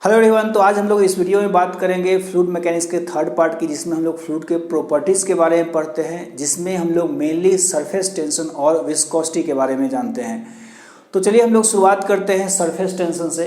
Hello everyone. तो आज हम लोग इस वीडियो में बात करेंगे फ्लूइड मैकेनिक्स के थर्ड पार्ट की, जिसमें हम लोग फ्लूइड के प्रॉपर्टीज़ के बारे में पढ़ते हैं, जिसमें हम लोग मेनली सरफेस टेंशन और विस्कोसिटी के बारे में जानते हैं। तो चलिए हम लोग शुरुआत करते हैं सरफेस टेंशन से।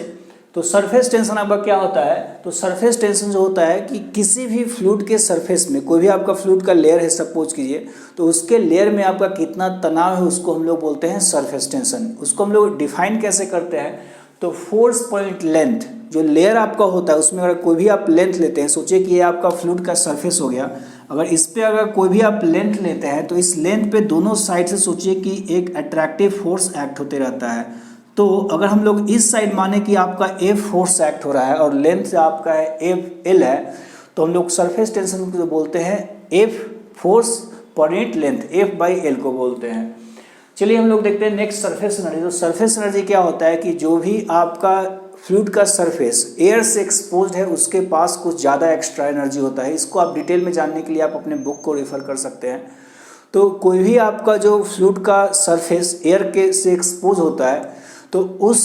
तो सरफेस टेंशन आपका क्या होता है? तो सरफेस टेंशन जो होता है कि किसी भी फ्लूइड के सरफेस में कोई भी आपका फ्लूइड का लेयर है सपोज कीजिए, तो उसके लेयर में आपका कितना तनाव है उसको हम लोग बोलते हैं सरफेस टेंशन। उसको हम लोग डिफाइन कैसे करते हैं? तो फोर्स पॉइंट लेंथ, जो लेयर आपका होता है उसमें अगर कोई भी आप लेंथ लेते हैं, सोचिए कि ये आपका फ्लूइड का सरफेस हो गया, अगर इस पे अगर कोई भी आप लेंथ लेते हैं तो इस लेंथ पे दोनों साइड से सोचिए कि एक अट्रैक्टिव फोर्स एक्ट होते रहता है। तो अगर हम लोग इस साइड माने कि आपका एफ फोर्स एक्ट हो रहा है और लेंथ आपका है एफ एल है, तो हम लोग सरफेस टेंशन को बोलते हैं F force per unit length, F by L को बोलते हैं। चलिए हम लोग देखते हैं नेक्स्ट सरफेस एनर्जी। तो सरफेस एनर्जी क्या होता है कि जो भी आपका फ्लूइड का सरफेस एयर से एक्सपोज्ड है उसके पास कुछ ज़्यादा एक्स्ट्रा एनर्जी होता है। इसको आप डिटेल में जानने के लिए आप अपने बुक को रेफर कर सकते हैं। तो कोई भी आपका जो फ्लूइड का सरफेस एयर के से एक्सपोज होता है तो उस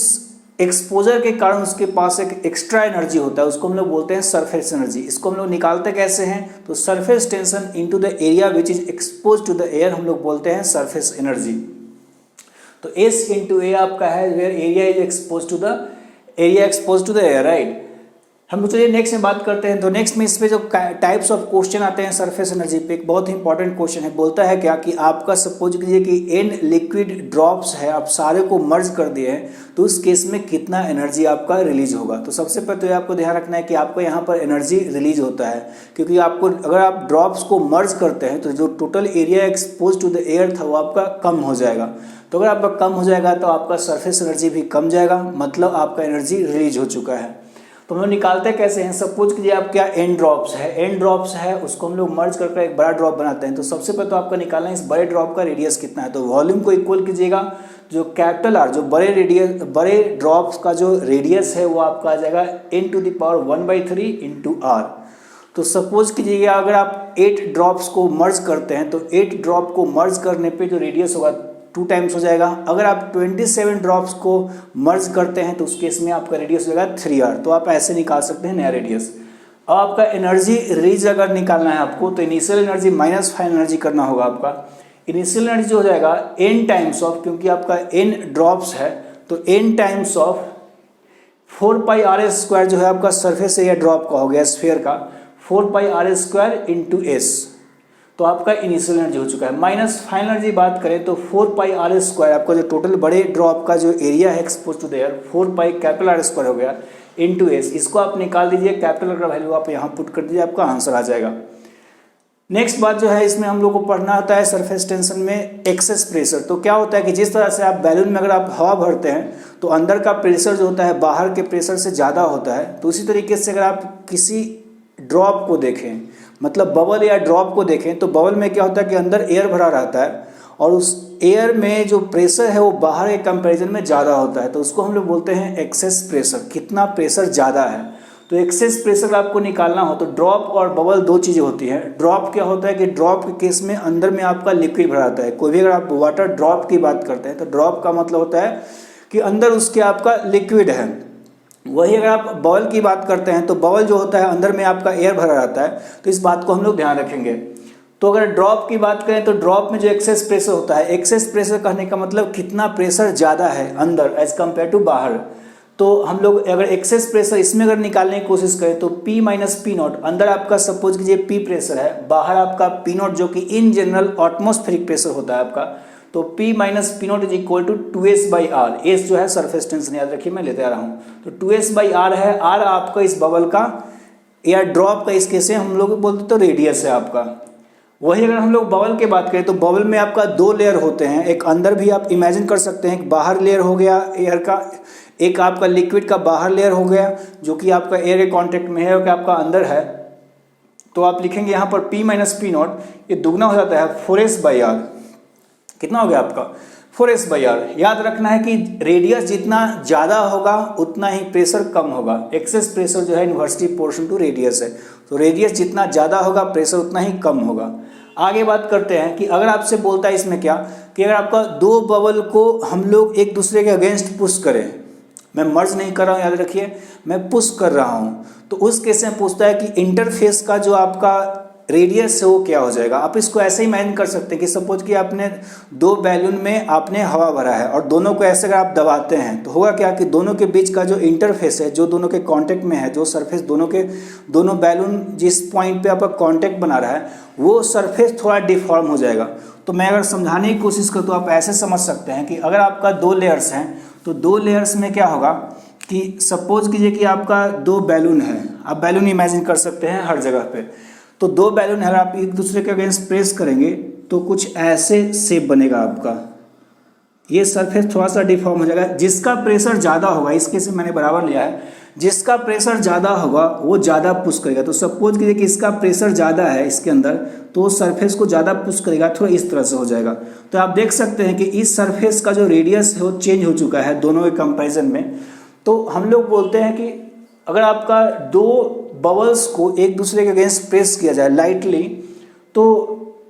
एक्सपोजर के कारण उसके पास एक एक्स्ट्रा एनर्जी होता है, उसको हम लोग बोलते हैं सरफेस एनर्जी। इसको हम लोग निकालते कैसे हैं? तो surface tension into the area which is expose to the air हम लोग बोलते हैं सरफेस एनर्जी। तो S इंटू ए आपका है where area is expose to the air, right. हम लोग चलिए नेक्स्ट में बात करते हैं। तो नेक्स्ट में इस पे जो टाइप्स ऑफ क्वेश्चन आते हैं सरफेस एनर्जी पे, एक बहुत ही इंपॉर्टेंट क्वेश्चन है। बोलता है क्या कि आपका सपोज कीजिए कि n लिक्विड ड्रॉप्स है, आप सारे को मर्ज कर दिए हैं, तो उस केस में कितना एनर्जी आपका रिलीज होगा? तो सबसे पहले तो आपको ध्यान रखना है कि आपको यहाँ पर एनर्जी रिलीज होता है, क्योंकि आपको अगर आप ड्रॉप्स को मर्ज करते हैं तो जो total area expose to the air था वो आपका कम हो जाएगा। तो अगर आपका कम हो जाएगा तो आपका सरफेस एनर्जी भी कम जाएगा, मतलब आपका एनर्जी रिलीज हो चुका है। तो हम लोग निकालते कैसे हैं? सपोज कीजिए आप क्या एन ड्रॉप्स है उसको हम लोग मर्ज करके एक बड़ा ड्रॉप बनाते हैं। तो सबसे पहले तो आपका निकालना है इस बड़े ड्रॉप का रेडियस कितना है। तो वॉल्यूम को इक्वल कीजिएगा, जो कैपिटल आर, जो बड़े ड्रॉप्स का जो रेडियस है वो आपका आ जाएगा n to the power 1/3 into R. तो सपोज कीजिएगा अगर आप 8 ड्रॉप्स को मर्ज करते हैं तो 8 ड्रॉप को मर्ज करने पे जो रेडियस होगा 2 टाइम्स हो जाएगा। अगर आप 27 ड्रॉप्स को मर्ज करते हैं तो उस केस में आपका रेडियस हो जाएगा 3r। तो आप ऐसे निकाल सकते हैं नया रेडियस। अब आपका एनर्जी रिलीज अगर निकालना है आपको, तो initial energy minus final energy करना होगा। आपका इनिशियल एनर्जी जो हो जाएगा n टाइम्स ऑफ, क्योंकि आपका n ड्रॉप्स है तो n टाइम्स ऑफ 4πr² जो है आपका सरफेस एरिया ड्रॉप का हो गया स्फीयर का, 4πr² इंटू s। तो आपका इनिशियल एनर्जी हो चुका है। माइनस फाइनल एनर्जी बात करें तो 4πr² आपका जो टोटल बड़े ड्रॉप का जो एरिया है expose to the air 4π capital R² हो गया इंटू एस। इसको आप निकाल दीजिए, कैपिटल का वैल्यू आप यहाँ पुट कर दीजिए, आपका आंसर आ जाएगा। नेक्स्ट बात जो है इसमें हम लोग को पढ़ना होता है सरफेस टेंशन में एक्सेस प्रेशर। तो क्या होता है कि जिस तरह से आप बैलून में अगर आप हवा भरते हैं तो अंदर का प्रेशर जो होता है बाहर के प्रेशर से ज़्यादा होता है, तो उसी तरीके से अगर आप किसी ड्रॉप को देखें, मतलब बबल या ड्रॉप को देखें, तो बबल में क्या होता है कि अंदर एयर भरा रहता है और उस एयर में जो प्रेशर है वो बाहर के कंपैरिजन में ज़्यादा होता है, तो उसको हम लोग बोलते हैं एक्सेस प्रेशर। कितना प्रेशर ज़्यादा है, तो एक्सेस प्रेशर आपको निकालना हो तो ड्रॉप और बबल दो चीज़ें होती हैं। ड्रॉप क्या होता है कि ड्रॉप के केस में अंदर में आपका लिक्विड भरा रहता है। कोई भी अगर आप वाटर ड्रॉप की बात करते हैं तो ड्रॉप का मतलब होता है कि अंदर उसके आपका लिक्विड है। वही अगर आप बबल की बात करते हैं तो बबल जो होता है अंदर में आपका एयर भरा रहता है, तो इस बात को हम लोग ध्यान रखेंगे। तो अगर ड्रॉप की बात करें तो ड्रॉप में जो एक्सेस प्रेशर होता है, एक्सेस प्रेशर कहने का मतलब कितना प्रेशर ज़्यादा है अंदर एज कम्पेयर टू बाहर। तो हम लोग अगर एक्सेस प्रेशर इसमें अगर निकालने की कोशिश करें तो P माइनस पी नॉट, अंदर आपका सपोज कीजिए P प्रेशर है, बाहर आपका P नॉट जो कि इन जनरल एटमॉस्फेरिक प्रेशर होता है आपका, तो P minus P naught is equal to 2s/r। S जो है सरफेस टेंशन, याद रखिए मैं लेते आ रहा हूँ। तो 2s/r है, r आपका इस बबल का या ड्रॉप का इस केस से हम लोग बोलते तो रेडियस है आपका। वही अगर हम लोग बबल की बात करें तो बबल में आपका 2 लेयर होते हैं, एक अंदर भी आप इमेजिन कर सकते हैं, एक बाहर लेयर हो गया एयर का, एक आपका लिक्विड का बाहर लेयर हो गया जो कि आपका एयर के कॉन्टेक्ट में है और आपका अंदर है। तो आप लिखेंगे यहाँ पर P माइनस पी नॉट, ये दुगना हो जाता है 4s/r। कितना हो गया आपका 4s/r। याद रखना है कि रेडियस जितना ज़्यादा होगा उतना ही प्रेशर कम होगा। एक्सेस प्रेशर जो है इन्वर्सली प्रोपोर्शनल टू रेडियस है, तो रेडियस जितना ज़्यादा होगा प्रेशर उतना ही कम होगा। आगे बात करते हैं कि अगर आपसे बोलता है इसमें क्या कि अगर आपका 2 बबल को हम लोग एक दूसरे के अगेंस्ट पुश करें, मैं मर्ज नहीं कर रहा हूँ, याद रखिए, मैं पुश कर रहा हूँ। तो उस केस में पूछता है कि इंटरफेस का जो आपका रेडियस है वो क्या हो जाएगा। आप इसको ऐसे ही इमेजिन कर सकते हैं कि सपोज कि आपने दो बैलून में आपने हवा भरा है और दोनों को ऐसे अगर आप दबाते हैं तो होगा क्या कि दोनों के बीच का जो इंटरफेस है, जो दोनों के कांटेक्ट में है, जो सरफेस दोनों बैलून जिस पॉइंट पे आपका कांटेक्ट बना रहा है वो सरफेस थोड़ा डिफॉर्म हो जाएगा। तो मैं अगर समझाने की कोशिश करूँ तो आप ऐसे समझ सकते हैं कि अगर आपका दो लेयर्स हैं तो दो लेयर्स में क्या होगा कि सपोज कीजिए कि आपका दो बैलून है, आप बैलून इमेजिन कर सकते हैं हर जगह पे। तो दो बैलून है, आप एक दूसरे के अगेंस्ट प्रेस करेंगे तो कुछ ऐसे शेप बनेगा आपका, ये सरफेस थोड़ा सा डिफॉर्म हो जाएगा। जिसका प्रेशर ज़्यादा होगा, इसके से मैंने बराबर लिया है, जिसका प्रेशर ज़्यादा होगा वो ज़्यादा पुश करेगा। तो सपोज कीजिए कि इसका प्रेशर ज़्यादा है इसके अंदर, तो सरफेस को ज़्यादा पुश करेगा, थोड़ा इस तरह से हो जाएगा। तो आप देख सकते हैं कि इस सरफेस का जो रेडियस है वो चेंज हो चुका है दोनों के कंपेरिजन में। तो हम लोग बोलते हैं कि अगर आपका दो बबल्स को एक दूसरे के अगेंस्ट प्रेस किया जाए लाइटली, तो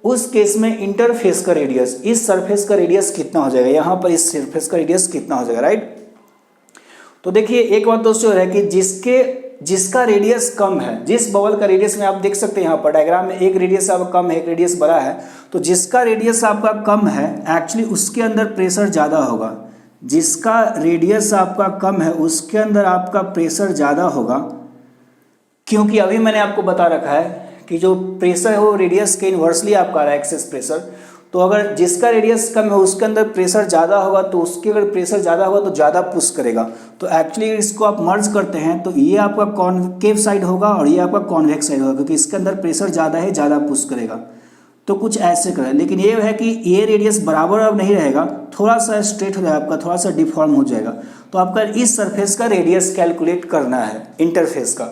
उस केस में इंटरफेस का रेडियस, इस सरफेस का रेडियस कितना हो जाएगा, यहाँ पर इस सरफेस का रेडियस कितना हो जाएगा, राइट। तो देखिए एक बात दोस्तों है कि जिसका रेडियस कम है, जिस बबल का रेडियस में आप देख सकते हैं यहाँ पर डायग्राम में एक रेडियस आपका कम है, एक रेडियस बड़ा है, तो जिसका रेडियस आपका कम है एक्चुअली उसके अंदर प्रेशर ज़्यादा होगा। जिसका रेडियस आपका कम है उसके अंदर आपका प्रेशर ज़्यादा होगा, क्योंकि अभी मैंने आपको बता रखा है कि जो प्रेशर है वो रेडियस के इन्वर्सली आपका आ रहा है, एक्सेस प्रेशर। तो अगर जिसका रेडियस कम है उसके अंदर प्रेशर ज़्यादा होगा, तो उसके अगर प्रेशर ज़्यादा होगा तो ज़्यादा पुश करेगा। तो एक्चुअली इसको आप मर्ज करते हैं तो ये आपका कॉन्केव साइड होगा और ये आपका कॉन्वेक्स साइड होगा, क्योंकि इसके अंदर प्रेशर ज़्यादा है, ज़्यादा पुश करेगा। तो कुछ ऐसे करें, लेकिन ये है कि ये रेडियस बराबर अब नहीं रहेगा, थोड़ा सा स्ट्रेट हो जाएगा आपका, थोड़ा सा डिफॉर्म हो जाएगा। तो आपका इस सरफेस का रेडियस कैलकुलेट करना है इंटरफेस का।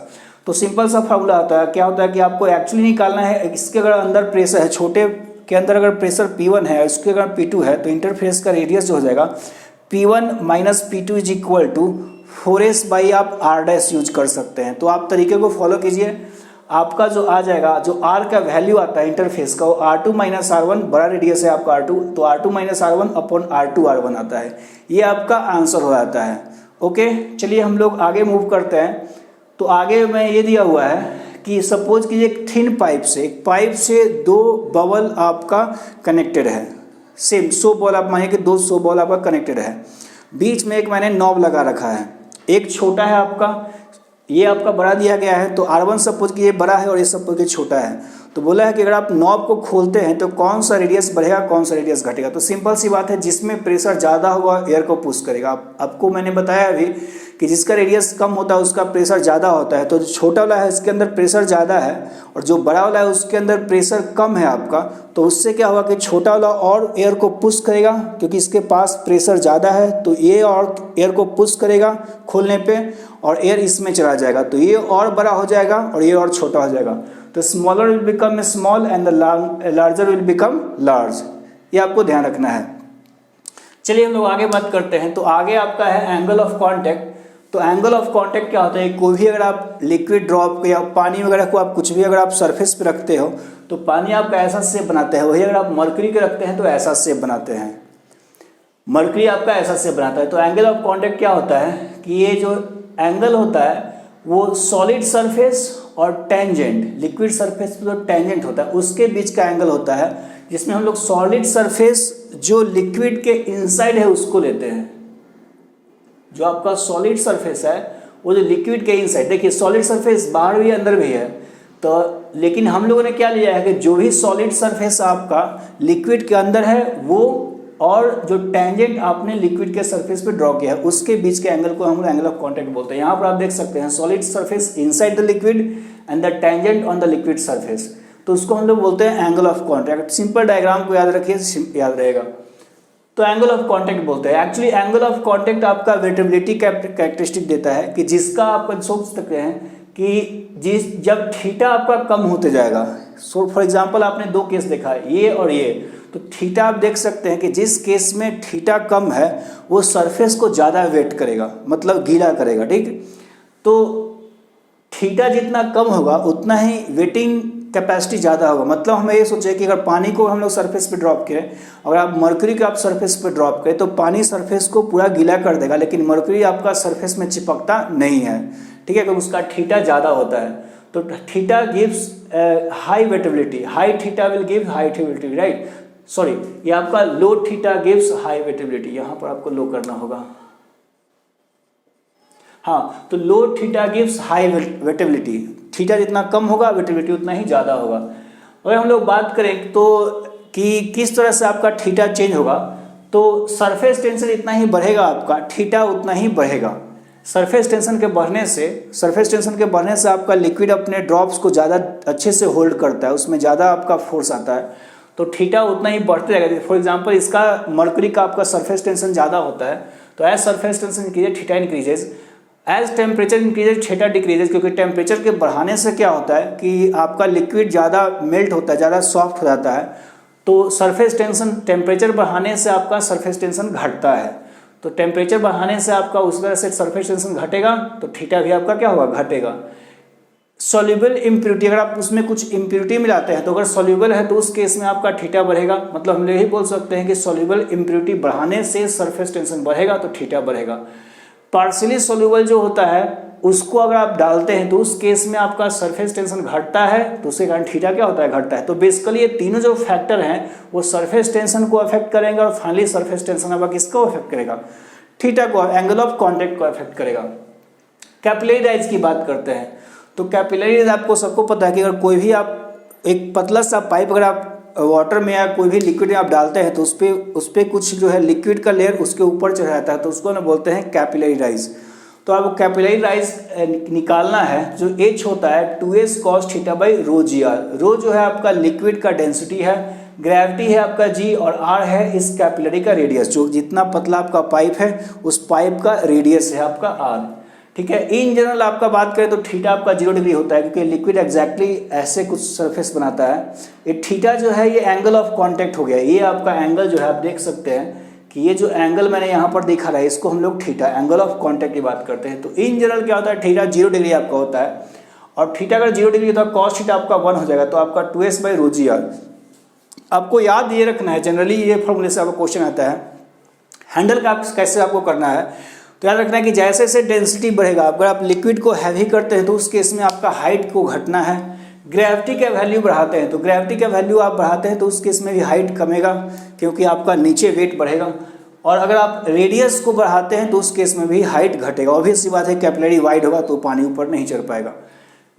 तो सिंपल सा फार्मूला होता है, क्या होता है कि आपको एक्चुअली निकालना है इसके अगर अंदर प्रेशर है, छोटे के अंदर अगर प्रेशर P1 है, उसके अगर P2 है, तो इंटरफेस का रेडियस जो हो जाएगा P1 minus P2 is equal to 4s by आप R' यूज कर सकते हैं। तो आप तरीके को फॉलो कीजिए, आपका जो आ जाएगा, जो R का वैल्यू आता है इंटरफेस का, वो R2 माइनस R1, बड़ा रेडियस है आपका R2, तो R2 minus R1 upon R2 R1 आता है। ये आपका आंसर हो जाता है। ओके, चलिए हम लोग आगे मूव करते हैं। तो आगे में ये दिया हुआ है कि सपोज कीजिए एक थिन पाइप से, एक पाइप से दो बबल आपका कनेक्टेड है, सेम 100 बॉल आप मानिए कि 200 बॉल आपका कनेक्टेड है। बीच में एक मैंने नॉब लगा रखा है, एक छोटा है आपका, ये आपका बड़ा दिया गया है। तो R1 सपोज कि ये बड़ा है और ये सपोज कि छोटा है। तो बोला है कि अगर आप नॉब को खोलते हैं तो कौन सा रेडियस बढ़ेगा, कौन सा रेडियस घटेगा। तो सिंपल सी बात है, जिसमें प्रेशर ज़्यादा होगा एयर को पुश करेगा। आपको मैंने बताया अभी कि जिसका रेडियस कम होता है उसका प्रेशर ज़्यादा होता है। तो जो छोटा वाला है इसके अंदर प्रेशर ज़्यादा है और जो बड़ा वाला है उसके अंदर प्रेशर कम है आपका। तो उससे क्या होगा कि छोटा वाला और एयर को पुश करेगा, क्योंकि इसके पास प्रेशर ज़्यादा है, तो ये और एयर को पुश करेगा खोलने पे और एयर इसमें चला जाएगा, तो ये और बड़ा हो जाएगा और ये और छोटा हो जाएगा। तो smaller will become small and the larger will become large, ये आपको ध्यान रखना है। चलिए हम लोग आगे बात करते हैं। तो आगे आपका है एंगल ऑफ कांटेक्ट। तो एंगल ऑफ कांटेक्ट क्या होता है, कोई भी अगर आप लिक्विड ड्रॉप या पानी वगैरह को आप कुछ भी अगर आप सरफेस पे रखते हो तो पानी आपका ऐसा शेप बनाता है, वही अगर आप मरकरी के रखते हैं तो ऐसा शेप बनाते हैं, मरकरी आपका ऐसा शेप बनाता है। तो एंगल ऑफ कांटेक्ट क्या होता है कि ये जो एंगल होता है वो सॉलिड सरफेस और टेंजेंट, लिक्विड सरफेस पे जो टेंजेंट होता है उसके बीच का एंगल होता है, जिसमें हम लोग सॉलिड सरफेस जो लिक्विड के इनसाइड है उसको लेते हैं। जो आपका सॉलिड सरफेस है वो जो लिक्विड के इनसाइड, देखिए सॉलिड सरफेस बाहर भी अंदर भी है, तो लेकिन हम लोगों ने क्या लिया है कि जो भी सॉलिड सरफेस आपका लिक्विड के अंदर है वो, और जो टेंजेंट आपने लिक्विड के सरफेस पे ड्रॉ किया है उसके बीच के एंगल को हम लोग एंगल ऑफ कांटेक्ट बोलते हैं। यहाँ पर आप देख सकते हैं solid surface inside the liquid and the tangent on the liquid surface, तो उसको हम लोग बोलते हैं angle of contact. Simple diagram को याद रखिए, याद रहेगा। तो एंगल ऑफ कांटेक्ट बोलते हैं। एक्चुअली एंगल ऑफ कांटेक्ट आपका वेटेबिलिटी कैरेक्टरिस्टिक देता है कि जिसका आप सोच सकते हैं कि जब थीटा आपका कम होते जाएगा, सो फॉर एग्जांपल आपने दो केस देखा है, ये और ये, तो थीटा आप देख सकते हैं कि जिस केस में थीटा कम है वो सरफेस को ज़्यादा वेट करेगा, मतलब गीला करेगा, ठीक। तो थीटा जितना कम होगा उतना ही वेटिंग कैपेसिटी ज़्यादा होगा। मतलब हमें ये सोचें कि अगर पानी को हम लोग सरफेस पे ड्रॉप करें, अगर आप मर्क्यूरी को आप सरफेस पे ड्रॉप करें तो पानी सरफेस को पूरा गीला कर देगा, लेकिन मर्क्यूरी आपका सरफेस में चिपकता नहीं है, ठीक है, क्योंकि उसका थीटा ज़्यादा होता है। तो theta gives high wettability, high theta will give high wettability, right, sorry ये आपका low theta gives high wettability, यहाँ पर आपको लो करना होगा, हाँ, तो low theta gives high wettability, theta जितना कम होगा वेटेबिलिटी उतना ही ज़्यादा होगा। अगर हम लोग बात करें तो कि किस तरह से आपका थीटा चेंज होगा, तो सरफेस टेंशन इतना ही बढ़ेगा, आपका थीटा उतना ही बढ़ेगा। सरफेस टेंशन के बढ़ने से आपका लिक्विड अपने ड्रॉप्स को ज़्यादा अच्छे से होल्ड करता है, उसमें ज़्यादा आपका फोर्स आता है, तो थीटा उतना ही बढ़ते रहेगा। फॉर एग्जांपल इसका मर्क्यूरी का आपका सरफेस टेंशन ज़्यादा होता है, तो as surface tension increases theta increases, as temperature increases theta decreases, क्योंकि टेम्परेचर के बढ़ाने से क्या होता है कि आपका लिक्विड ज़्यादा मेल्ट होता है, ज़्यादा सॉफ्ट हो जाता है, तो सरफेस टेंशन, टेम्परेचर बढ़ाने से आपका सरफेस टेंशन घटता है, तो टेम्परेचर बढ़ाने से आपका उस तरह से सरफेस टेंशन घटेगा तो थीटा भी आपका क्या होगा, घटेगा। सॉल्युबल इम्प्योरिटी, अगर आप उसमें कुछ इम्प्योरिटी मिलाते हैं तो अगर सॉल्युबल है तो उस केस में आपका थीटा बढ़ेगा। मतलब हम यही बोल सकते हैं कि सॉल्युबल इम्प्योरिटी बढ़ाने से सरफेस टेंशन बढ़ेगा तो थीटा बढ़ेगा। पार्शियली सॉल्युबल जो होता है उसको अगर आप डालते हैं तो उस केस में आपका सरफेस टेंशन घटता है, तो उसके कारण थीटा क्या होता है, घटता है। तो बेसिकली ये तीनों जो फैक्टर हैं वो सरफेस टेंशन को अफेक्ट करेंगे और फाइनली सरफेस टेंशन अब किसको अफेक्ट करेगा, थीटा को, एंगल ऑफ कॉन्टैक्ट को अफेक्ट करेगा। कैपिलरी राइज की बात करते हैं, तो कैपिलरी राइज आपको सबको पता है कि अगर कोई भी आप एक पतला सा पाइप अगर आप वाटर में या कोई भी लिक्विड में आप डालते हैं तो उस पर कुछ जो है लिक्विड का लेयर उसके ऊपर चढ़ जाता है, तो उसको ना बोलते हैं कैपिलरी राइज। तो आपको कैपिलरी राइज निकालना है, जो H होता है 2s cos theta by rho G R. Rho जो है आपका लिक्विड का डेंसिटी है, ग्रेविटी है आपका G, और R है इस कैपिलरी का रेडियस, जो जितना पतला आपका पाइप है उस पाइप का रेडियस है आपका R, ठीक है। इन जनरल आपका बात करें तो थीटा आपका 0 डिग्री होता है, क्योंकि लिक्विड एग्जैक्टली ऐसे कुछ सरफेस बनाता है। ये थीटा जो है ये एंगल ऑफ कांटेक्ट हो गया, ये आपका एंगल जो है आप देख सकते हैं कि ये जो एंगल मैंने यहाँ पर दिखा रहा है इसको हम लोग थीटा, एंगल ऑफ कांटेक्ट की बात करते हैं। तो इन जनरल क्या होता है, थीटा 0 डिग्री आपका होता है, और थीटा अगर 0 डिग्री होता है कॉस थीटा आपका 1 हो जाएगा, तो आपका 2s by rho G are. आपको याद ये रखना है, जनरली ये फॉर्मूले से आपको क्वेश्चन आता है, हैंडल का कैसे आपको करना है, तो याद रखना है कि जैसे जैसे डेंसिटी बढ़ेगा, अगर आप लिक्विड को हैवी करते हैं तो उस केस में आपका हाइट को घटना है। ग्रेविटी का वैल्यू बढ़ाते हैं, तो ग्रेविटी का वैल्यू आप बढ़ाते हैं तो उस केस में भी हाइट कमेगा, क्योंकि आपका नीचे वेट बढ़ेगा। और अगर आप रेडियस को बढ़ाते हैं तो उस केस में भी हाइट घटेगा। ऑब्वियस सी बात है, कैपिलरी वाइड होगा तो पानी ऊपर नहीं चढ़ पाएगा।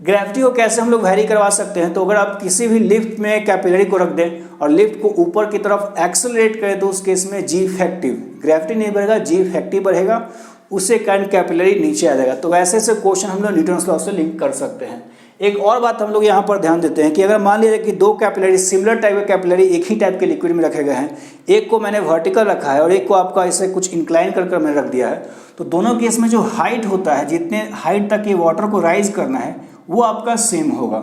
ग्रेविटी को कैसे हम लोग वैरी करवा सकते हैं, तो अगर आप किसी भी लिफ्ट में कैपिलरी को रख दें और लिफ्ट को ऊपर की तरफ एक्सेलरेट करें तो उस केस में जी इफेक्टिव, ग्रेविटी नहीं बढ़ेगा, जी इफेक्टिव बढ़ेगा, उससे कारण कैपिलरी नीचे आ जाएगा। तो वैसे से क्वेश्चन हम लोग न्यूटन्स लॉ से लिंक कर सकते हैं। एक और बात हम लोग यहाँ पर ध्यान देते हैं कि अगर मान लीजिए कि दो कैपिलरी, सिमिलर टाइप के कैपिलरी एक ही टाइप के लिक्विड में रखे गए हैं, एक को मैंने वर्टिकल रखा है और एक को आपका इसे कुछ इंक्लाइन कर मैंने रख दिया है, तो दोनों केस में जो हाइट होता है, जितने हाइट तक ये वाटर को राइज करना है वो आपका सेम होगा,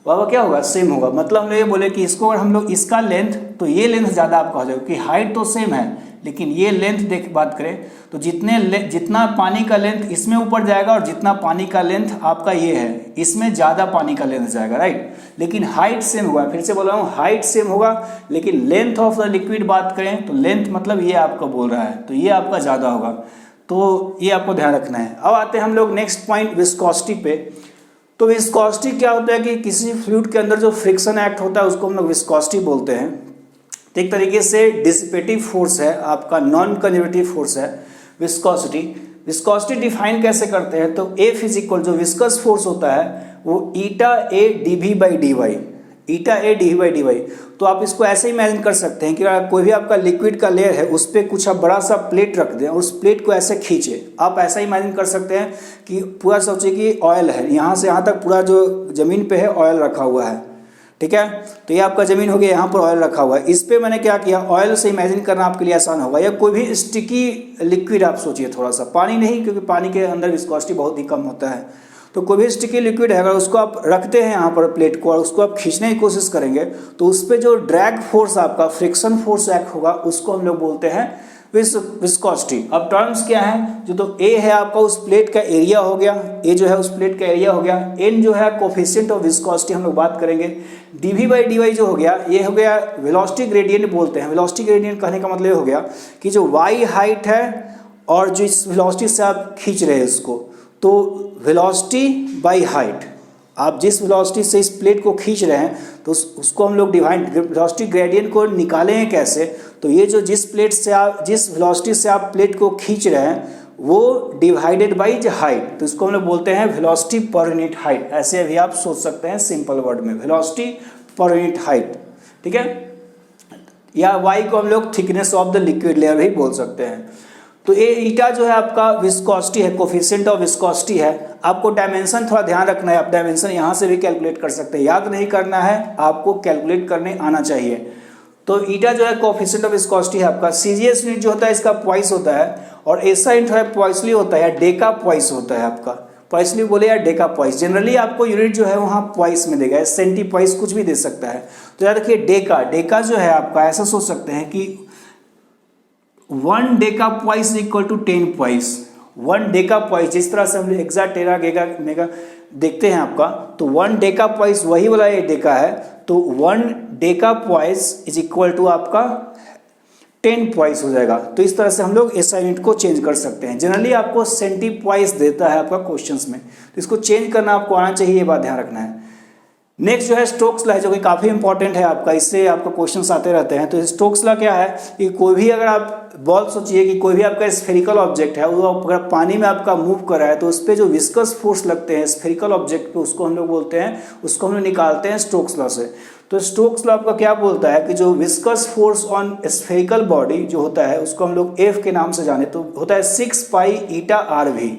वो आपका क्या होगा, सेम होगा। मतलब हम लोग ये बोले कि इसको अगर हम लोग इसका लेंथ, तो ये लेंथ ज़्यादा आपका हो जाएगा, क्योंकि हाइट तो सेम है लेकिन ये लेंथ देख बात करें तो जितना पानी का लेंथ इसमें ऊपर जाएगा और जितना पानी का लेंथ आपका ये है, इसमें ज़्यादा पानी का लेंथ जाएगा, राइट। लेकिन हाइट सेम होगा, फिर से बोल रहा हूँ हाइट सेम होगा, लेकिन लेंथ ऑफ द लिक्विड बात करें तो लेंथ मतलब ये आपका बोल रहा है, तो ये आपका ज़्यादा होगा, तो ये आपको ध्यान रखना है। अब आते हैं हम लोग नेक्स्ट पॉइंट विस्कोसिटी पे। तो विस्कोसिटी क्या होता है कि किसी फ्लूइड के अंदर जो फ्रिक्शन एक्ट होता है उसको हम लोग विस्कोसिटी बोलते हैं। तो एक तरीके से डिसिपेटिव फोर्स है, आपका नॉन कंजर्वेटिव फोर्स है विस्कोसिटी। विस्कोसिटी डिफाइन कैसे करते हैं, तो एफ इज इक्वल, जो विस्कस फोर्स होता है वो eta A D V by D Y, eta A D V by D Y. तो आप इसको ऐसे इमेजिन कर सकते हैं कि अगर कोई भी आपका लिक्विड का लेयर है उस पर कुछ आप बड़ा सा प्लेट रख दें और उस प्लेट को ऐसे खींचे, आप ऐसा इमेजिन कर सकते हैं कि पूरा सोचिए कि ऑयल है, यहाँ से यहाँ तक पूरा जो ज़मीन पे है ऑयल रखा हुआ है, ठीक है। तो ये आपका ज़मीन हो गया, यहाँ पर ऑयल रखा हुआ है। इस पर मैंने क्या किया, ऑयल से इमेजिन करना आपके लिए आसान होगा। या कोई भी स्टिकी लिक्विड आप सोचिए, थोड़ा सा, पानी नहीं क्योंकि पानी के अंदर विस्कोसिटी बहुत ही कम होता है, तो कोई भी स्टिकी लिक्विड है अगर उसको आप रखते हैं यहाँ पर प्लेट को और उसको आप खींचने की कोशिश करेंगे तो उस पर जो ड्रैग फोर्स आपका फ्रिक्शन फोर्स एक्ट होगा उसको हम लोग बोलते हैं विस्कोसिटी। अब टर्म्स क्या है, जो तो ए है आपका उस प्लेट का एरिया हो गया, ए जो है उस प्लेट का एरिया हो गया, एन जो है कोफिशिएंट ऑफ विस्कोसिटी हम लोग बात करेंगे, डीवी बाई डी वाई जो हो गया ये हो गया वेलोसिटी ग्रेडियंट बोलते हैं। वेलोसिटी ग्रेडियंट कहने का मतलब ये हो गया कि जो वाई हाइट है और जो इस वेलोसिटी से आप खींच रहे हैं इसको, तो वेलोसिटी बाई हाइट, आप जिस वेलोसिटी से इस प्लेट को खींच रहे हैं तो उसको हम लोग डिवाइड वेलोसिटी ग्रेडियंट को निकालेंगे कैसे, तो ये जो जिस प्लेट से आप जिस वेलोसिटी से आप प्लेट को खींच रहे हैं वो डिवाइडेड बाई द हाइट, तो इसको हम लोग बोलते हैं वेलोसिटी पर यूनिट हाइट। ऐसे भी आप सोच सकते हैं सिंपल वर्ड में, वेलोसिटी पर यूनिट हाइट, ठीक है। या वाई को हम लोग thickness of the liquid layer भी बोल सकते हैं। तो ये ईटा जो है आपका विस्कोसिटी है, कोफिशिएंट ऑफ विस्कोसिटी है। आपको डायमेंशन थोड़ा ध्यान रखना है, आप डायमेंशन यहाँ से भी कैलकुलेट कर सकते हैं, याद नहीं करना है, आपको कैलकुलेट करने आना चाहिए। तो ईटा जो है कोफिशिएंट ऑफ विस्कोसिटी है आपका। सीजीएस यूनिट जो होता है इसका पॉइस होता है, और ऐसा यूनिट है पॉइसली होता है या डेका पॉइस होता है आपका। पॉइसली बोले या डेका पॉइस, जनरली आपको यूनिट जो है वहाँ पॉइस में देगा, सेंटी पॉइस कुछ भी दे सकता है। तो याद रखिए डेका जो है आपका, ऐसा सोच सकते हैं कि 1 deca poise equal to 10 poise. 1 deca poise, जिस तरह से हम एक्सा टेरा गेगा मेगा देखते हैं आपका, तो 1 डेका पॉइस वही वाला ये डेका है, तो 1 deca poise is equal to आपका 10 पॉइस हो जाएगा। तो इस तरह से हम लोग एसआई यूनिट को चेंज कर सकते हैं। जनरली आपको सेंटी पॉइस देता है आपका क्वेश्चंस में, तो इसको चेंज करना आपको आना चाहिए, ये बात ध्यान रखना है। नेक्स्ट जो है स्टोक्स लॉ है, जो कि काफ़ी इंपॉर्टेंट है आपका, इससे आपका क्वेश्चंस आते रहते हैं। तो स्टोक्स लॉ क्या है कि कोई भी अगर आप बॉल सोचिए कि कोई भी आपका स्फेरिकल ऑब्जेक्ट है, वो अगर पानी में आपका मूव कर रहा है तो उस पर जो विस्कस फोर्स लगते हैं स्फेरिकल ऑब्जेक्ट पे, उसको हम लोग बोलते हैं, उसको हम लोग निकालते हैं स्टोक्स लॉ से। तो स्टोक्स लॉ आपका क्या बोलता है कि जो viscous force on spherical body जो होता है उसको हम लोग एफ के नाम से जाने, तो होता है 6 पाई ईटा आर वी।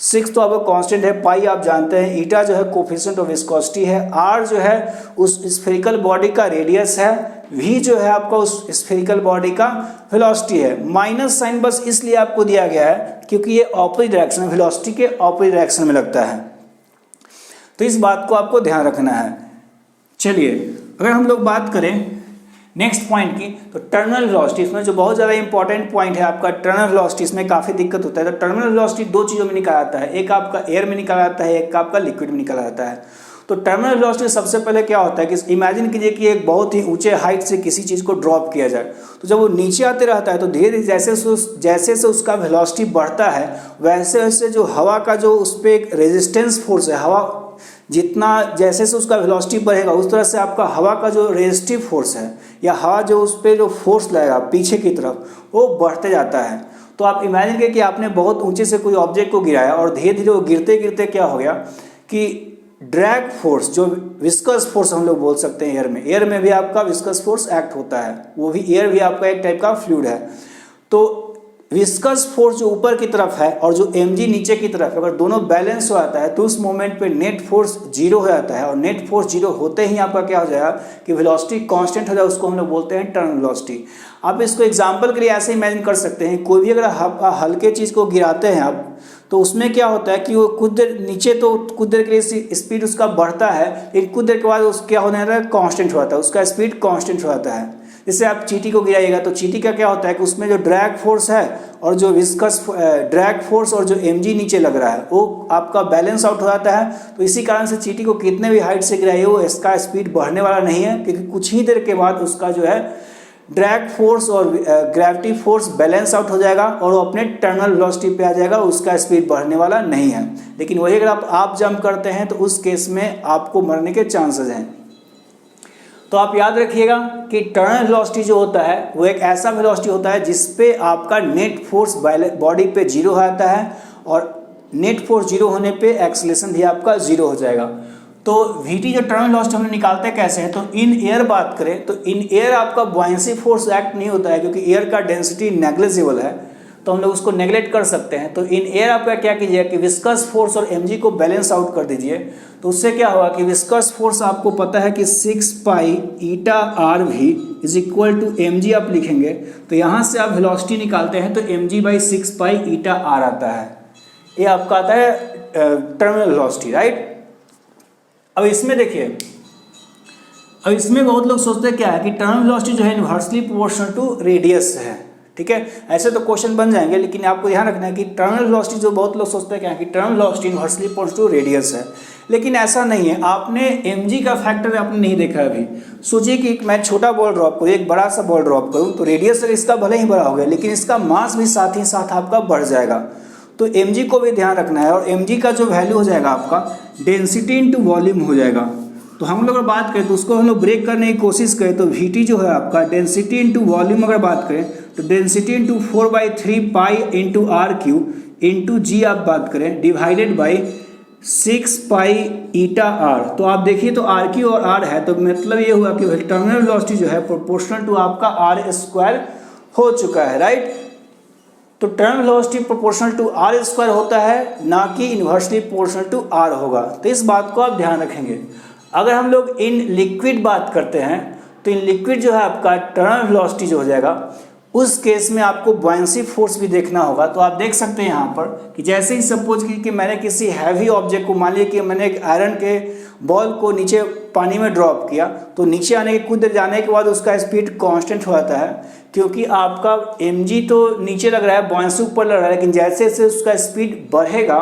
6 तो आपका कांस्टेंट है, पाई आप जानते हैं, ईटा जो है कोफिशिएंट ऑफ विस्कोसिटी है, आर जो है उस स्फेरिकल बॉडी का रेडियस है, वी जो है आपका उस स्फेरिकल बॉडी का वेलोसिटी है। माइनस साइन बस इसलिए आपको दिया गया है क्योंकि ये ऑपोजिट डायरेक्शन, वेलोसिटी के ऑपोजिट डायरेक्शन में लगता है, तो इस बात को आपको ध्यान रखना है। चलिए अगर हम लोग बात करें नेक्स्ट पॉइंट की, तो टर्मिनल वेलोसिटी, इसमें जो बहुत ज़्यादा इंपॉर्टेंट पॉइंट है आपका टर्मिनल वेलोसिटी, इसमें काफ़ी दिक्कत होता है। तो टर्मिनल वेलोसिटी 2 चीज़ों में निकाला जाता है, एक आपका एयर में निकाला जाता है, एक आपका लिक्विड में निकाला जाता है। तो टर्मिनल वेलोसिटी सबसे पहले क्या होता है कि इमेजिन कीजिए कि एक बहुत ही ऊंचे हाइट से किसी चीज़ को ड्रॉप किया जाए, तो जब वो नीचे आते रहता है तो धीरे धीरे जैसे से उसका वेलोसिटी बढ़ता है वैसे वैसे जो हवा का जो उस पर एक रेजिस्टेंस फोर्स है, हवा जितना जैसे से उसका वेलोसिटी बढ़ेगा उस तरह से आपका हवा का जो रेजिस्टिव फोर्स है या हवा जो उस पर जो फोर्स लगेगा पीछे की तरफ वो बढ़ते जाता है। तो आप इमेजिन करिए कि आपने बहुत ऊंचे से कोई ऑब्जेक्ट को गिराया और धीरे धीरे वो गिरते गिरते क्या हो गया कि ड्रैग फोर्स, जो विस्कस फोर्स हम लोग बोल सकते हैं, एयर में भी आपका विस्कस फोर्स एक्ट होता है, वो भी एयर भी आपका एक टाइप का फ्लूइड है। तो विस्कस फोर्स जो ऊपर की तरफ है और जो mg नीचे की तरफ है, अगर दोनों बैलेंस हो जाता है तो उस मोमेंट पे नेट फोर्स 0 हो जाता है, और नेट फोर्स 0 होते ही आपका क्या हो जाएगा कि वेलोसिटी कांस्टेंट हो जाए, उसको हम लोग बोलते हैं टर्मिनल वेलोसिटी। आप इसको एग्जांपल के लिए ऐसे इमेजिन कर सकते हैं, कोई भी अगर हल्के चीज़ को गिराते हैं आप, तो उसमें क्या होता है कि वो कुछ देर नीचे तो कुछ देर के लिए स्पीड उसका बढ़ता है, लेकिन कुछ देर के बाद उस क्या होने लगता है, कांस्टेंट हो जाता है, उसका स्पीड कांस्टेंट हो जाता है। जैसे आप चींटी को गिराइएगा तो चींटी का क्या होता है कि उसमें जो ड्रैग फोर्स है और जो विस्कस ड्रैग फोर्स और जो mg नीचे लग रहा है वो आपका बैलेंस आउट हो जाता है। तो इसी कारण से चींटी को कितने भी हाइट से गिराइए वो इसका स्पीड बढ़ने वाला नहीं है, क्योंकि कुछ ही देर के बाद उसका जो है ड्रैग फोर्स और ग्रेविटी फोर्स बैलेंस आउट हो जाएगा और वो अपने टर्मिनल वेलोसिटी पे आ जाएगा, उसका स्पीड बढ़ने वाला नहीं है। लेकिन वही अगर आप जंप करते हैं तो उस केस में आपको मरने के चांसेस हैं। तो आप याद रखिएगा कि टर्मिनल वेलोसिटी जो होता है वो एक ऐसा वेलोसिटी होता है जिसपे आपका नेट फोर्स बॉडी पे 0 हो जाता है, और नेट फोर्स 0 होने पे एक्सेलरेशन भी आपका 0 हो जाएगा। तो vt जो टर्मिनल वेलोसिटी हम निकालते हैं कैसे है, तो इन एयर बात करें तो इन एयर आपका बॉयंसी फोर्स एक्ट नहीं होता है, क्योंकि एयर का डेंसिटी नेग्लिजिबल है, तो हम लोग उसको नेग्लेक्ट कर सकते हैं। तो इन एयर आपका क्या कीजिएगा कि विस्कस फोर्स और mg को बैलेंस आउट कर दीजिए, तो उससे क्या होगा कि विस्कस फोर्स आपको पता है कि 6 pi eta R V is equal to mg आप लिखेंगे, तो यहाँ से आप वेलोसिटी निकालते हैं तो mg by 6 pi eta R आता है, ये आपका आता है टर्मिनल वेलोसिटी, राइट। अब इसमें देखिए, अब इसमें बहुत लोग सोचते हैं क्या है कि टर्मिनल वेलोसिटी जो है इनवर्सली प्रोपोर्शनल टू रेडियस है, ठीक है। ऐसे तो क्वेश्चन बन जाएंगे, लेकिन आपको ध्यान रखना है कि टर्मिनल वेलोसिटी जो बहुत लोग सोचते हैं क्या है कि terminal velocity inversely proportional to radius है, लेकिन ऐसा नहीं है। आपने mg का फैक्टर आपने नहीं देखा अभी। सोचिए कि मैं छोटा बॉल ड्रॉप करूँ, एक बड़ा सा बॉल ड्रॉप करूँ, तो रेडियस इसका भले ही बड़ा हो गया, लेकिन इसका मास भी साथ ही साथ आपका बढ़ जाएगा। तो mg को भी ध्यान रखना है, और mg का जो वैल्यू हो जाएगा आपका डेंसिटी इंटू वॉल्यूम हो जाएगा। तो हम लोग अगर बात करें तो उसको हम लोग ब्रेक करने की कोशिश करें तो vt जो है आपका डेंसिटी इंटू वॉल्यूम अगर बात करें तो density into 4/3 pi into R cube into G आप बात करें divided by 6 pi eta R. तो आप देखिए तो आर क्यू और आर है, तो मतलब ये हुआ कि टर्मिनल वेलोसिटी जो है प्रोपोर्शनल टू आपका आर स्क्वायर हो चुका है, राइट। तो terminal velocity proportional to R square होता है, ना कि इन्वर्सली प्रोपोर्शनल टू आर होगा। तो इस बात को आप ध्यान रखेंगे। अगर हम लोग इन लिक्विड बात करते हैं तो इन लिक्विड जो है आपका टर्मिनल वेलोसिटी जो हो जाएगा, उस केस में आपको बॉयंसी फोर्स भी देखना होगा। तो आप देख सकते हैं यहाँ पर कि जैसे ही सपोज कि मैंने किसी हैवी ऑब्जेक्ट को, मान लिया कि मैंने एक आयरन के बॉल को नीचे पानी में ड्रॉप किया, तो नीचे आने के कुछ देर जाने के बाद उसका स्पीड कांस्टेंट हो जाता है, क्योंकि आपका mg तो नीचे लग रहा है, बॉयंसी ऊपर लग रहा है, लेकिन जैसे जैसे उसका स्पीड बढ़ेगा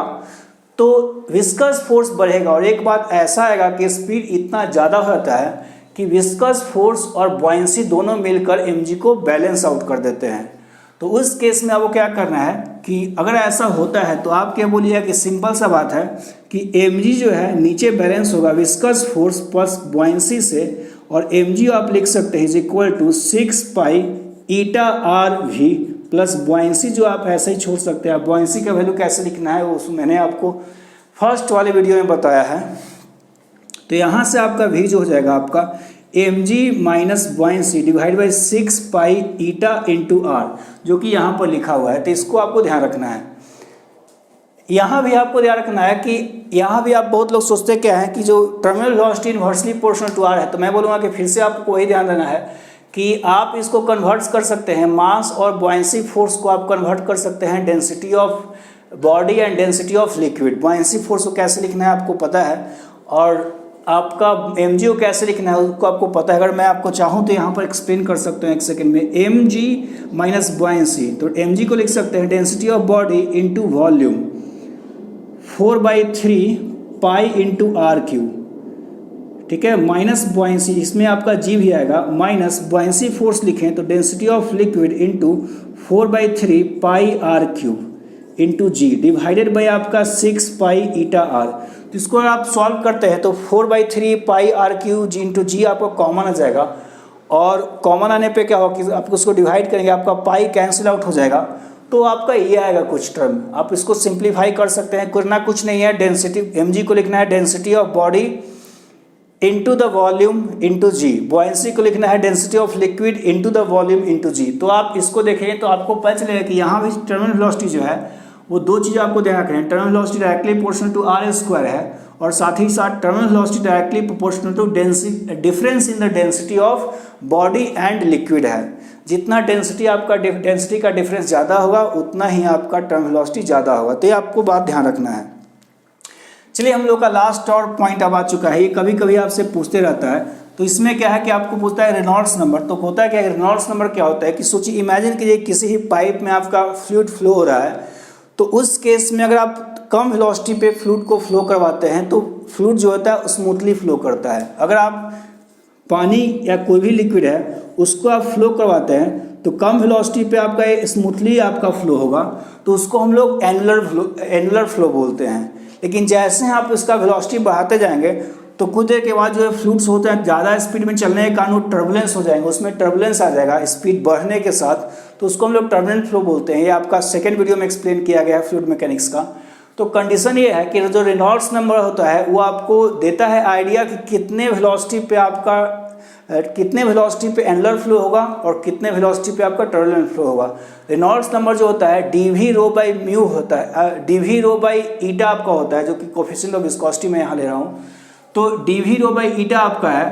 तो विस्कस फोर्स बढ़ेगा। और एक बात ऐसा आएगा कि स्पीड इतना ज़्यादा हो जाता है कि विस्कस फोर्स और बॉयंसी दोनों मिलकर mg को बैलेंस आउट कर देते हैं। तो उस केस में आपको क्या करना है कि अगर ऐसा होता है तो आप क्या बोलिएगा कि सिंपल सा बात है कि mg जो है नीचे बैलेंस होगा विस्कस फोर्स प्लस बॉयंसी से, और mg आप लिख सकते हैं is equal to 6 pi eta R V plus buoyancy जो आप ऐसे ही छोड़ सकते हैं। बॉयंसी का वैल्यू कैसे लिखना है वो मैंने आपको फर्स्ट वाले वीडियो में बताया है। तो यहाँ से आपका v जो हो जाएगा आपका mg minus buoyancy divide by 6 pi eta into R, जो कि यहाँ पर लिखा हुआ है। तो इसको आपको ध्यान रखना है। यहाँ भी आपको ध्यान रखना है कि यहाँ भी आप बहुत लोग सोचते क्या है कि जो terminal velocity inversely proportional to R है, तो मैं बोलूँगा कि फिर से आपको वही ध्यान देना है कि आप इसको कन्वर्ट कर सकते हैं, मास और बॉयंसी फोर्स को आप कन्वर्ट कर सकते हैं density of body and density of liquid. Buoyancy force को कैसे लिखना है आपको पता है, और आपका mg को कैसे लिखना है उसको आपको पता है। अगर मैं आपको चाहूँ तो यहाँ पर एक्सप्लेन कर सकते हैं एक सेकंड में। mg माइनस बॉयंसी, तो mg को लिख सकते हैं density of body into volume 4/3 pi into R cube, ठीक है, माइनस बॉयंसी, इसमें आपका g भी आएगा, माइनस बॉयंसी फोर्स लिखें तो density of liquid into 4/3 pi R cube into G divided by आपका 6 पाई ईटा आर। तो इसको आप सॉल्व करते हैं तो 4/3 pi are Q ji into जी आपको कॉमन आ जाएगा, और कॉमन आने पे क्या होगा कि आप उसको डिवाइड करेंगे, आपका पाई कैंसिल आउट हो जाएगा, तो आपका ये आएगा कुछ टर्म। आप इसको सिंप्लीफाई कर सकते हैं, करना कुछ नहीं है, डेंसिटी mg को लिखना है density of body into the volume into G, buoyancy को लिखना है density of liquid into the volume into G. तो आप इसको देखें तो आपको पता चलेगा कि यहाँ भी टर्मिनल वेलोसिटी जो है वो दो चीज़ें आपको ध्यान रखना है। Terminal velocity directly proportional to R square है, और साथ ही साथ terminal velocity directly proportional to difference in the density of body and liquid है। जितना डेंसिटी आपका डेंसिटी का डिफरेंस ज़्यादा होगा उतना ही आपका टर्मिनल वेलोसिटी ज़्यादा होगा। तो ये आपको बात ध्यान रखना है। चलिए हम लोग का लास्ट और पॉइंट अब आ चुका है। ये कभी कभी आपसे पूछते रहता है, तो इसमें क्या है कि आपको पूछता है रेनॉल्ड्स नंबर। तो होता है क्या, रेनॉल्ड्स नंबर क्या होता है कि सोचिए इमेजिन कीजिए किसी ही पाइप में आपका फ्लूइड फ्लो हो रहा है, तो उस केस में अगर आप कम वेलोसिटी पे फ्लूइड को फ्लो करवाते हैं तो फ्लूइड जो होता है स्मूथली फ्लो करता है। अगर आप पानी या कोई भी लिक्विड है उसको आप फ्लो करवाते हैं तो कम वेलोसिटी पे आपका ये स्मूथली आपका फ्लो होगा, तो उसको हम लोग एनुलर फ्लो बोलते हैं। लेकिन जैसे आप इसका वेलोसिटी बढ़ाते जाएंगे तो कुछ देर के बाद जो है फ्लूइड्स होते हैं ज़्यादा स्पीड में चलने के कारण वो टर्बुलेंस हो जाएंगे, उसमें टर्बुलेंस आ जाएगा स्पीड बढ़ने के साथ, तो उसको हम लोग टर्बुलेंट फ्लो बोलते हैं। ये आपका सेकंड वीडियो में एक्सप्लेन किया गया है फ्लूइड मैकेनिक्स का। तो कंडीशन ये है कि जो रेनॉल्ड्स नंबर होता है वो आपको देता है आइडिया कि कितने वेलोसिटी पे एनुलर फ्लो होगा और कितने वेलोसिटी पे आपका टर्बुलेंट फ्लो होगा। रेनॉल्ड्स नंबर जो होता है dv रो बाई म्यू होता है, dv रो बाई ईटा आपका होता है, जो कि कोफिशिएंट ऑफ विस्कोसिटी में यहाँ ले रहा हूँ। तो dv रो बाई ईटा आपका है,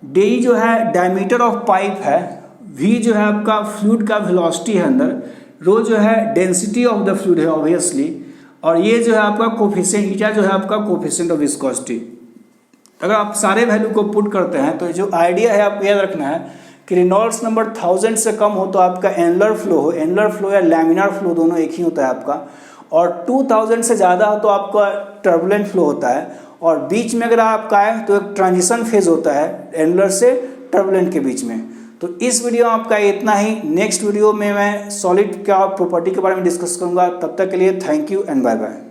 d जो है डायमीटर ऑफ पाइप है, v जो है आपका फ्लूइड का वेलोसिटी है अंदर, रो जो है डेंसिटी ऑफ द फ्लूइड है ऑब्वियसली, और ये जो है आपका कोफिशिएंट, ईटा जो है आपका कोफिशिएंट ऑफ विस्कोसिटी। अगर आप सारे वैल्यू को पुट करते हैं तो जो आइडिया है आपको याद रखना है कि रेनॉल्ड्स नंबर 1000 से कम हो तो आपका एनुलर फ्लो हो, एनुलर फ्लो या लैमिनार फ्लो दोनों एक ही होता है आपका, और 2000 से ज़्यादा हो तो आपका टर्बुलेंट फ्लो होता है, और बीच में अगर आपका आए तो एक ट्रांजिशन फेज होता है एनुलर से टर्बुलेंट के बीच में। तो इस वीडियो में आपका इतना ही। नेक्स्ट वीडियो में मैं सॉलिड क्या प्रॉपर्टी के बारे में डिस्कस करूंगा। तब तक के लिए thank you and bye bye.